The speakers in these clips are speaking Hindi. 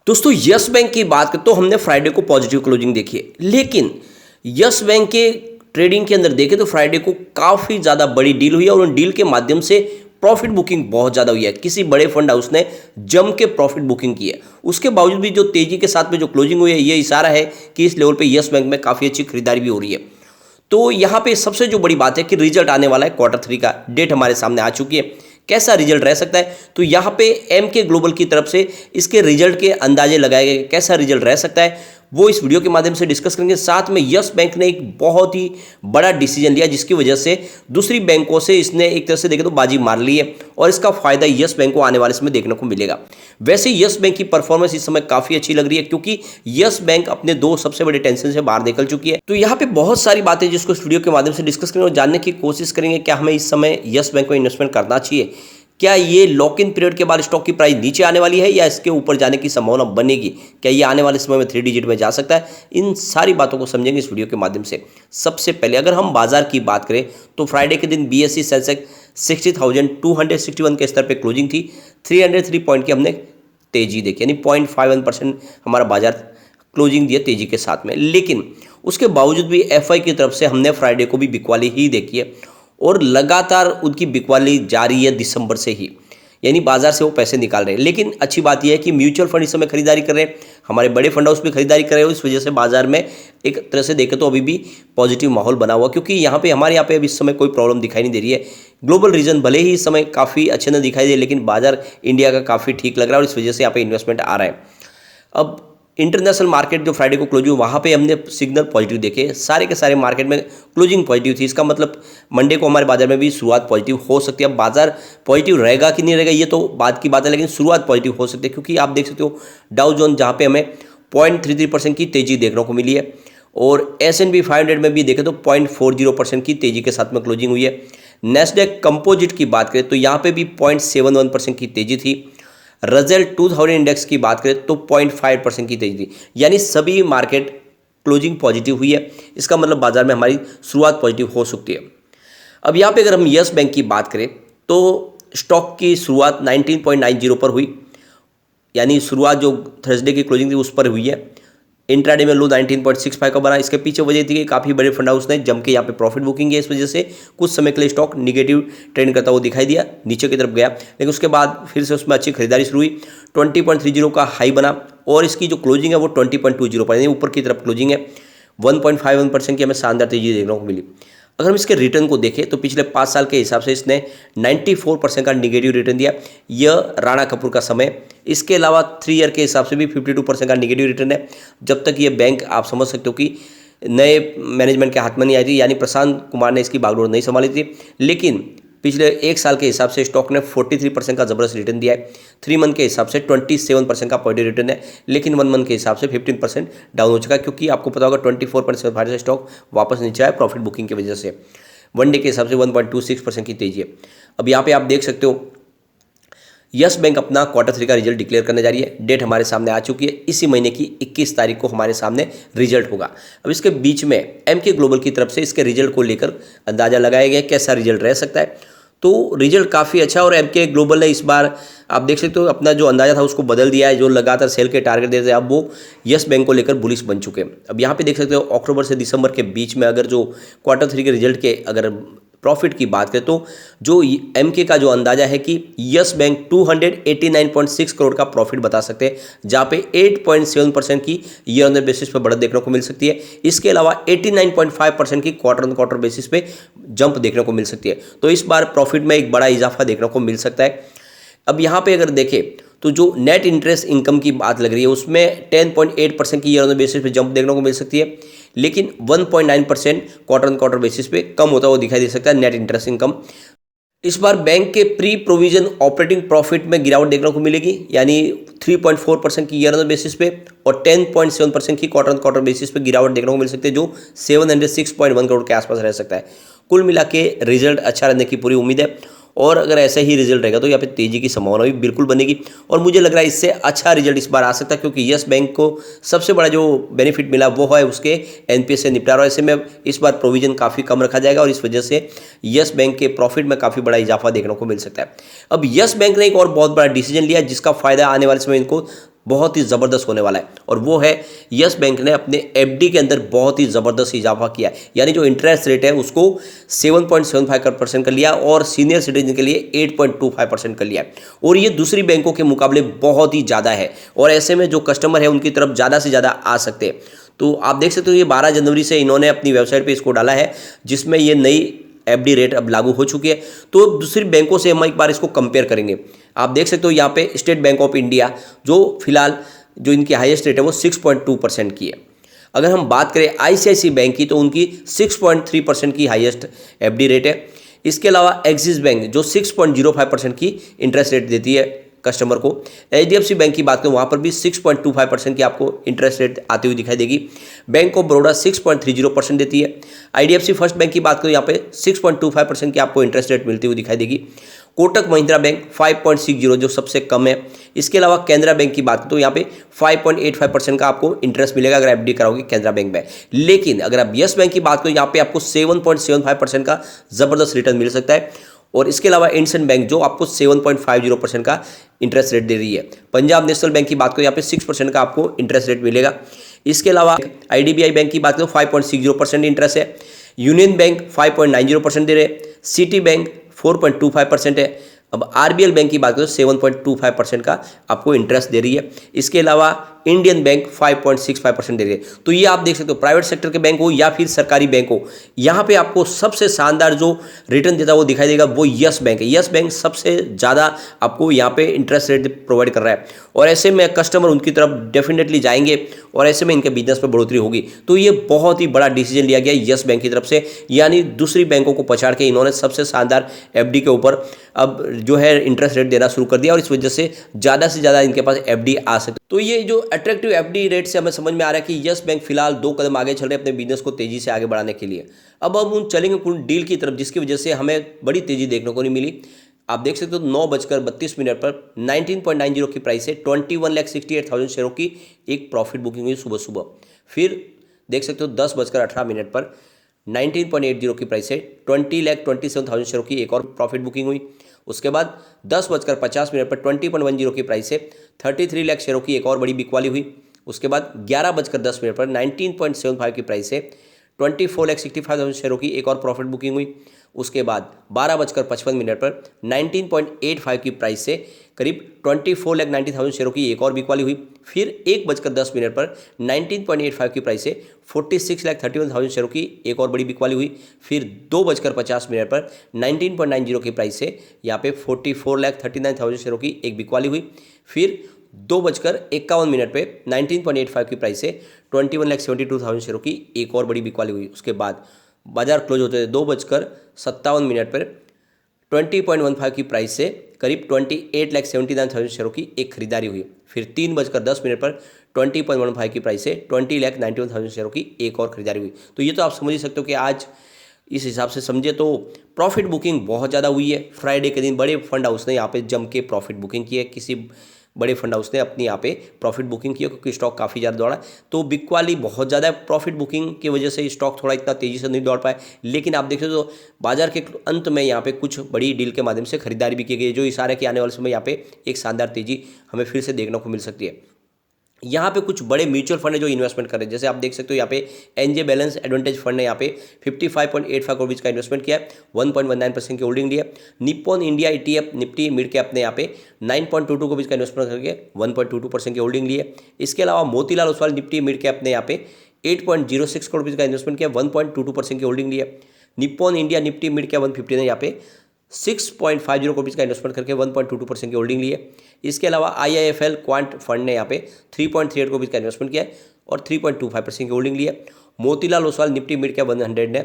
दोस्तों यस बैंक की बात करें तो हमने फ्राइडे को पॉजिटिव क्लोजिंग देखी है, लेकिन यस बैंक के ट्रेडिंग के अंदर देखें तो फ्राइडे को काफ़ी ज़्यादा बड़ी डील हुई है और उन डील के माध्यम से प्रॉफिट बुकिंग बहुत ज़्यादा हुई है। किसी बड़े फंड हाउस ने जम के प्रॉफिट बुकिंग की है। उसके बावजूद भी जो तेज़ी के साथ में जो क्लोजिंग हुई है, ये इशारा है कि इस लेवल पे यस बैंक में काफ़ी अच्छी खरीदारी भी हो रही है। तो यहाँ पे सबसे जो बड़ी बात है कि रिजल्ट आने वाला है, क्वार्टर 3 का डेट हमारे सामने आ चुकी है। कैसा रिजल्ट रह सकता है, तो यहाँ पे एम के ग्लोबल की तरफ से इसके रिजल्ट के अंदाजे लगाए गए। कैसा रिजल्ट रह सकता है वो इस वीडियो के माध्यम से डिस्कस करेंगे। साथ में यस बैंक ने एक बहुत ही बड़ा डिसीजन लिया जिसकी वजह से दूसरी बैंकों से इसने एक तरह से देखें तो बाजी मार ली है और इसका फायदा यस बैंक को आने वाले समय देखने को मिलेगा। वैसे यस बैंक की परफॉर्मेंस इस समय काफ़ी अच्छी लग रही है क्योंकि यस बैंक अपने 2 सबसे बड़े टेंशन से बाहर निकल चुकी है। तो यहाँ पे बहुत सारी बातें जिसको इस वीडियो के माध्यम से डिस्कस करेंगे और जानने की कोशिश करेंगे क्या हमें इस समय यस बैंक में इन्वेस्टमेंट करना चाहिए, क्या ये लॉक इन पीरियड के बाद स्टॉक की प्राइस नीचे आने वाली है या इसके ऊपर जाने की संभावना बनेगी, क्या ये आने वाले समय में 3 डिजिट में जा सकता है। इन सारी बातों को समझेंगे इस वीडियो के माध्यम से। सबसे पहले अगर हम बाजार की बात करें तो फ्राइडे के दिन बीएसई सेंसेक्स 60,261 के स्तर पर क्लोजिंग थी। 303 पॉइंट की हमने तेजी देखी, यानी 0.51% हमारा बाजार क्लोजिंग दिया तेजी के साथ में। लेकिन उसके बावजूद भी एफआई की तरफ से हमने फ्राइडे को भी बिकवाली ही देखी है और लगातार उनकी बिकवाली जारी है दिसंबर से ही, यानी बाजार से वो पैसे निकाल रहे हैं। लेकिन अच्छी बात यह है कि म्यूचुअल फंड इस समय खरीदारी कर रहे हैं, हमारे बड़े फंड हाउस भी खरीदारी कर रहे हो। इस वजह से बाजार में एक तरह से देखें तो अभी भी पॉजिटिव माहौल बना हुआ, क्योंकि हमारे यहाँ पे अभी इस समय कोई प्रॉब्लम दिखाई नहीं दे रही है। ग्लोबल रीजन भले ही इस समय काफ़ी अच्छे न दिखाई दे, लेकिन बाजार इंडिया का काफ़ी ठीक लग रहा है और इस वजह से यहाँ पे इन्वेस्टमेंट आ रहा है। अब इंटरनेशनल मार्केट जो फ्राइडे को क्लोज हुई वहाँ पे हमने सिग्नल पॉजिटिव देखे, सारे के सारे मार्केट में क्लोजिंग पॉजिटिव थी। इसका मतलब मंडे को हमारे बाजार में भी शुरुआत पॉजिटिव हो सकती है। अब बाजार पॉजिटिव रहेगा कि नहीं रहेगा ये तो बात की बात है, लेकिन शुरुआत पॉजिटिव हो सकती है क्योंकि आप देख सकते हो डाउ जोन जहाँ पे हमें 0.33% की तेजी देखने को मिली है और S&P 500 में भी देखें तो 0.40% की तेजी के साथ में क्लोजिंग हुई है। नेस्डेक कंपोजिट की बात करें तो यहाँ पे भी 0.71% की तेजी थी। रजल 2000 इंडेक्स की बात करें तो 0.5% की तेजी थी, यानी सभी मार्केट क्लोजिंग पॉजिटिव हुई है। इसका मतलब बाजार में हमारी शुरुआत पॉजिटिव हो सकती है। अब यहाँ पे अगर हम यस बैंक की बात करें तो स्टॉक की शुरुआत 19.90 पर हुई, यानी शुरुआत जो थर्सडे की क्लोजिंग थी उस पर हुई है। इंट्राडे में लो 19.65 का बना। इसके पीछे वजह थी कि काफ़ी बड़े फंड हाउस ने जम के यहाँ पे प्रॉफिट बुकिंग है, इस वजह से कुछ समय के लिए स्टॉक निगेटिव ट्रेंड करता हुआ दिखाई दिया, नीचे की तरफ गया। लेकिन उसके बाद फिर से उसमें अच्छी खरीदारी शुरू हुई, 20.30 का हाई बना और इसकी जो क्लोजिंग है वो 20.20 पर, यानी ऊपर की तरफ क्लोजिंग है। 1.51% की हमें शानदार तेजी देखने को मिली। अगर हम इसके रिटर्न को देखें तो पिछले 5 साल के हिसाब से इसने 94% का निगेटिव रिटर्न दिया। यह राणा कपूर का समय। इसके अलावा 3 ईयर के हिसाब से भी 52% का निगेटिव रिटर्न है। जब तक ये बैंक आप समझ सकते हो कि नए मैनेजमेंट के हाथ में नहीं आई थी, यानी प्रशांत कुमार ने इसकी बागडोर नहीं संभाली थी। लेकिन पिछले 1 साल के हिसाब से स्टॉक ने 43% का ज़बरदस्त रिटर्न दिया है। 3 मंथ के हिसाब से 27% का पॉजिटिव रिटर्न है, लेकिन 1 मंथ के हिसाब से 15% डाउन हो चुका है, क्योंकि आपको पता होगा 24% से स्टॉक वापस नीचे आया प्रॉफिट बुकिंग की वजह से। 1 डे के हिसाब से 1.26% की तेजी है। अब यहाँ पे आप देख सकते हो यस बैंक अपना क्वार्टर 3 का रिजल्ट डिक्लेयर करने जा रही है। डेट हमारे सामने आ चुकी है, इसी महीने की 21 तारीख को हमारे सामने रिजल्ट होगा। अब इसके बीच में एम के ग्लोबल की तरफ से इसके रिजल्ट को लेकर अंदाजा लगाया गया कैसा रिजल्ट रह सकता है। तो रिजल्ट काफ़ी अच्छा और एम के ग्लोबल ने इस बार आप देख सकते हो अपना जो अंदाजा था उसको बदल दिया है। जो लगातार सेल के टारगेट देते थे अब वो यस बैंक को लेकर बुलिश बन चुके हैं। अब यहाँ पे देख सकते हो अक्टूबर से दिसंबर के बीच में अगर जो क्वार्टर 3 के रिजल्ट के अगर प्रॉफिट की बात करें तो जो एमके का जो अंदाजा है कि यस बैंक 289.6 करोड़ का प्रॉफिट बता सकते हैं, जहाँ पे 8.7% की ईयर ऑन ईयर बेसिस पे बढ़त देखने को मिल सकती है। इसके अलावा 89.5% की क्वार्टर ऑन क्वार्टर बेसिस पे जंप देखने को मिल सकती है। तो इस बार प्रॉफिट में एक बड़ा इजाफा देखने को मिल सकता है। अब यहाँ पे अगर देखें तो जो नेट इंटरेस्ट इनकम की बात लग रही है उसमें 10.8% की ईयर ऑन बेसिस पे जंप देखने को मिल सकती है, लेकिन 1.9% क्वार्टर ऑन क्वार्टर बेसिस पे कम होता हुआ दिखाई दे सकता है नेट इंटरेस्ट इनकम। इस बार बैंक के प्री प्रोविजन ऑपरेटिंग प्रॉफिट में गिरावट देखने को मिलेगी, यानी 3.4% की ईयर ऑन बेसिस पे और 10.7% की क्वार्टर ऑन क्वार्टर बेसिस पे गिरावट देखने को मिल सकती है, जो 706.1 करोड़ के आसपास रह सकता है। कुल मिला के रिजल्ट अच्छा रहने की पूरी उम्मीद है और अगर ऐसा ही रिजल्ट रहेगा तो यहाँ पे तेजी की संभावना भी बिल्कुल बनेगी और मुझे लग रहा है इससे अच्छा रिजल्ट इस बार आ सकता है, क्योंकि यस बैंक को सबसे बड़ा जो बेनिफिट मिला वो है उसके एनपीएस से निपटारा। ऐसे में इस बार प्रोविजन काफ़ी कम रखा जाएगा और इस वजह से यस बैंक के प्रॉफिट में काफ़ी बड़ा इजाफा देखने को मिल सकता है। अब यस बैंक ने एक और बहुत बड़ा डिसीजन लिया जिसका फायदा आने वाले समय इनको बहुत ही ज़बरदस्त होने वाला है, और वो है यस बैंक ने अपने एफडी के अंदर बहुत ही ज़बरदस्त इजाफा किया है। यानी जो इंटरेस्ट रेट है उसको 7.75% कर लिया और सीनियर सिटीजन के लिए 8.25% कर लिया है, और ये दूसरी बैंकों के मुकाबले बहुत ही ज़्यादा है, और ऐसे में जो कस्टमर है उनकी तरफ ज़्यादा से ज़्यादा आ सकते हैं। तो आप देख सकते हो ये 12 जनवरी से इन्होंने अपनी वेबसाइट पर इसको डाला है, जिसमें ये नई एफडी रेट अब लागू हो चुकी है। तो दूसरी बैंकों से हम एक बार इसको कंपेयर करेंगे। आप देख सकते हो यहाँ पे स्टेट बैंक ऑफ इंडिया जो फिलहाल जो इनकी हाईएस्ट रेट है वो 6.2% की है। अगर हम बात करें आईसीआईसी बैंक की तो उनकी 6.3% की हाईएस्ट एफडी रेट है। इसके अलावा एक्सिस बैंक जो 6.05% की इंटरेस्ट रेट देती है कस्टमर को। एचडीएफसी बैंक की बात करें वहाँ पर भी 6.25% की आपको इंटरेस्ट रेट आती हुई दिखाई देगी। बैंक ऑफ बड़ौदा 6.30% देती है। आईडीएफसी फर्स्ट बैंक की बात करें यहाँ पे 6.25% की आपको इंटरेस्ट रेट मिलती हुई दिखाई देगी। कोटक महिंद्रा बैंक 5.60 जो सबसे कम है। इसके अलावा कैनरा बैंक की बात करें तो यहाँ पे 5.85% का आपको इंटरेस्ट मिलेगा अगर एफडी कराओगे कैनरा बैंक में। लेकिन अगर आप यस बैंक की बात करें यहाँ पे आपको 7.75% का ज़बरदस्त रिटर्न मिल सकता है। और इसके अलावा इंडसइंड बैंक जो आपको 7.50% का इंटरेस्ट रेट दे रही है। पंजाब नेशनल बैंक की बात करें यहाँ पे 6% का आपको इंटरेस्ट रेट मिलेगा। इसके अलावा आईडीबीआई बैंक की बात करें 5.60% इंटरेस्ट है। यूनियन बैंक 5.90% दे रहे हैं। सिटी बैंक 4.25% है। अब आरबीएल बैंक की बात करें 7.25% का आपको इंटरेस्ट दे रही है। इसके अलावा इंडियन बैंक 5.65% दे रही है। तो ये आप देख सकते हो प्राइवेट सेक्टर के बैंक हो या फिर सरकारी बैंक हो, यहाँ पे आपको सबसे शानदार जो रिटर्न देता है वो दिखाई देगा वो यस बैंक है। यस बैंक सबसे ज़्यादा आपको यहाँ पे इंटरेस्ट रेट प्रोवाइड कर रहा है, और ऐसे में कस्टमर उनकी तरफ डेफिनेटली जाएंगे और ऐसे में इनके बिजनेस में बढ़ोतरी होगी। तो ये बहुत ही बड़ा डिसीजन लिया गया यस बैंक की तरफ से, यानी दूसरी बैंकों को पछाड़ के इन्होंने सबसे शानदार एफडी के ऊपर अब जो है इंटरेस्ट रेट देना शुरू कर दिया, और इस वजह से ज़्यादा इनके पास एफडी आ सकती। तो ये जो अट्रैक्टिव एफडी रेट से हमें समझ में आ रहा है कि यस बैंक फिलहाल 2 कदम आगे चल रहे हैं अपने बिजनेस को तेजी से आगे बढ़ाने के लिए। अब हम उन चलेंगे कुछ डील की तरफ जिसकी वजह से हमें बड़ी तेजी देखने को नहीं मिली। आप देख सकते हो 9:32 पर 19.90 की प्राइस से 21,68,000 शेयरों की एक प्रॉफिट बुकिंग हुई सुबह सुबह। फिर देख सकते हो 10:18 पर 19.80 की प्राइस से 20,27,000 शेयरों की एक और प्रॉफिट बुकिंग हुई। उसके बाद 10:50 पर 20.10 की प्राइस से 33 लाख शेयरों की एक और बड़ी बिकवाली हुई। उसके बाद 11:10 पर 19.75 की प्राइस से 24,65,000 शेयरों की एक और प्रॉफिट बुकिंग हुई। उसके बाद 12:55 पर 19.85 की प्राइस से करीब 24,90,000 शेयरों की एक और बिकवाली हुई। फिर 1:10 पर 19.85 की प्राइस से 46,31,000 शेयरों की एक और बड़ी बिकवाली हुई। फिर 2:50 पर 19.90 की प्राइस से यहाँ पे 44,39,000 शेयरों की एक बिकवाली हुई। फिर 2:51 पे 19.85 की प्राइस से 21,72,000 शेयरों की एक और बड़ी बिकवाली हुई। उसके बाद बाजार क्लोज होते थे 2:57 पर 20.15 की प्राइस से करीब 28,79,000 शेयरों की एक खरीदारी हुई। फिर 3:10 पर 20.15 की प्राइस से 20,91,000 शेयरों की एक और खरीदारी हुई। तो ये तो आप समझ ही सकते हो कि आज इस हिसाब से समझे तो प्रॉफिट बुकिंग बहुत ज़्यादा हुई है। फ्राइडे के दिन बड़े फंड हाउस ने यहाँ पे जम के प्रॉफिट बुकिंग की है। किसी बड़े फंड हाउस ने अपनी यहाँ पे प्रॉफिट बुकिंग की है क्योंकि स्टॉक काफ़ी ज़्यादा दौड़ा। तो बिकवाली बहुत ज़्यादा प्रॉफिट बुकिंग की वजह से स्टॉक थोड़ा इतना तेज़ी से नहीं दौड़ पाए। लेकिन आप देखिए तो बाजार के अंत में यहाँ पे कुछ बड़ी डील के माध्यम से खरीदारी भी की गई, जो इशारा कि आने वाले समय यहाँ पे एक शानदार तेज़ी हमें फिर से देखने को मिल सकती है। यहाँ पे कुछ बड़े म्यूचुअल फंड है जो इन्वेस्टमेंट कर रहे हैं। जैसे आप देख सकते हो यहाँ पे एनजे बैलेंस एडवांटेज फंड ने यहाँ पे 55.85 करोड़ का इन्वेस्टमेंट किया है, 1.19% की होल्डिंग लिया। Nippon India ETF Nifty mid cap ने यहाँ पे 9.22 करोड़ का इन्वेस्टमेंट करके 1.22% की होल्डिंग ली है। इसके अलावा Motilal Oswal Nifty mid cap ने यहाँ पे 8.06 करोड़ का इन्वेस्टमेंट किया, 1.22% की होल्डिंग ली है। Nippon India Nifty mid cap 150 ने यहाँ पे 6.50 करोड़ का इन्वेस्टमेंट करके 1.22% की होल्डिंग ली है। इसके अलावा IIFL क्वांट फंड ने यहाँ पे 3.38 करोड़ का इन्वेस्टमेंट किया है और 3.25% की होल्डिंग ली है। Motilal Oswal Nifty mid cap 100 ने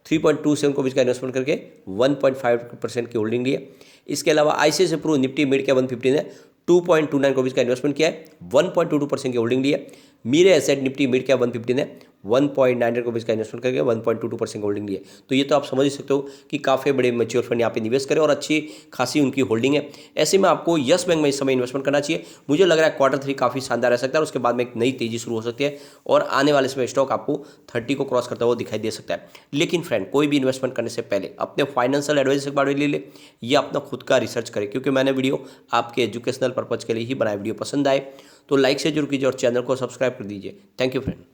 3.27 करोड़ का इन्वेस्टमेंट करके 1.5% की होल्डिंग ली है। इसके अलावा ICICI Pru Nifty mid cap 150 ने 2.29 करोड़ का इन्वेस्टमेंट किया है, 1.22% की होल्डिंग ली है। मीरे एसेट निफ्टी मिड कैप 150 ने 1.9 रुपीज़ का इन्वेस्टमेंट करके 1.22% होल्डिंग ली है। तो ये तो आप समझ ही सकते हो कि काफ़ी बड़े म्यूचुअल फंड यहाँ पे निवेश करें और अच्छी खासी उनकी होल्डिंग है। ऐसे में आपको यस बैंक में इस समय इन्वेस्टमेंट करना चाहिए। मुझे लग रहा है Q3 काफ़ी शानदार रह सकता है और उसके बाद में एक नई तेजी शुरू हो सकती है और आने वाले समय स्टॉक आपको 30 को क्रॉस करता हुआ दिखाई दे सकता है। लेकिन फ्रेंड, कोई भी इन्वेस्टमेंट करने से पहले अपने फाइनेंशियल एडवाइजर से एक बार ले ले या अपना खुद का रिसर्च करें, क्योंकि मैंने वीडियो आपके एजुकेशनल पर्पज़ के लिए ही बनाया। वीडियो पसंद आए तो लाइक से जरूर कीजिए और चैनल को सब्सक्राइब कर दीजिए। Thank you friend.